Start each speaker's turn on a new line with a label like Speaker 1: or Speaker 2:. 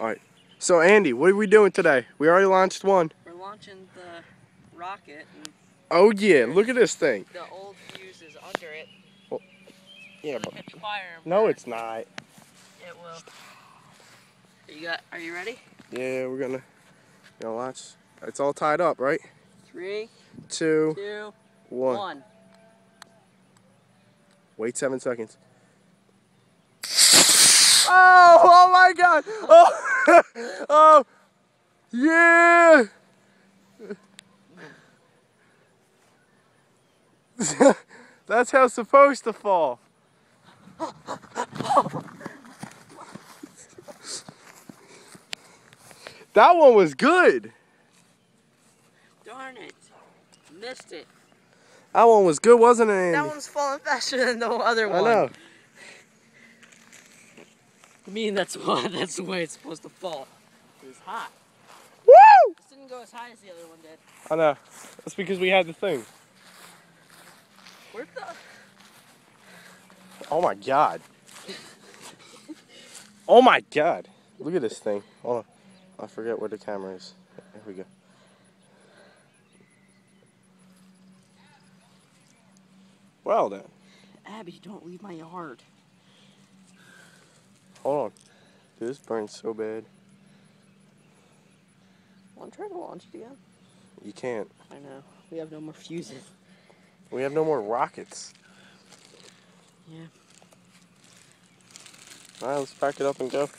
Speaker 1: Alright. So Andy, what are we doing today? We already launched one.
Speaker 2: We're launching the rocket. And
Speaker 1: oh yeah, look at this thing.
Speaker 2: the old fuse is under it.
Speaker 1: Well, yeah,
Speaker 2: It'll
Speaker 1: but
Speaker 2: catch fire and
Speaker 1: no,
Speaker 2: burn.
Speaker 1: it's not.
Speaker 2: It will. Are you ready?
Speaker 1: Yeah, we're gonna launch. It's all tied up, right?
Speaker 2: 3,
Speaker 1: 2,
Speaker 2: 2,
Speaker 1: 1. Wait 7 seconds. Oh my God! Oh, oh, yeah! That's how it's supposed to fall. That one was good.
Speaker 2: Darn it. Missed it.
Speaker 1: That one was good, wasn't it, Andy?
Speaker 2: That one's falling faster than the other one.
Speaker 1: I know.
Speaker 2: I mean, that's the way it's supposed to fall. It was hot.
Speaker 1: Woo!
Speaker 2: This didn't go as high as the other one did.
Speaker 1: I know. That's because we had the thing.
Speaker 2: Where's the...
Speaker 1: Oh my God. Oh my God. Look at this thing. Hold on. I forget where the camera is. There we go. Well then.
Speaker 2: Abby, don't leave my yard.
Speaker 1: Hold on. Dude, this burns so bad.
Speaker 2: Want to try to launch it again?
Speaker 1: You can't.
Speaker 2: I know. We have no more fuses.
Speaker 1: We have no more rockets.
Speaker 2: Yeah.
Speaker 1: Alright, let's pack it up and go.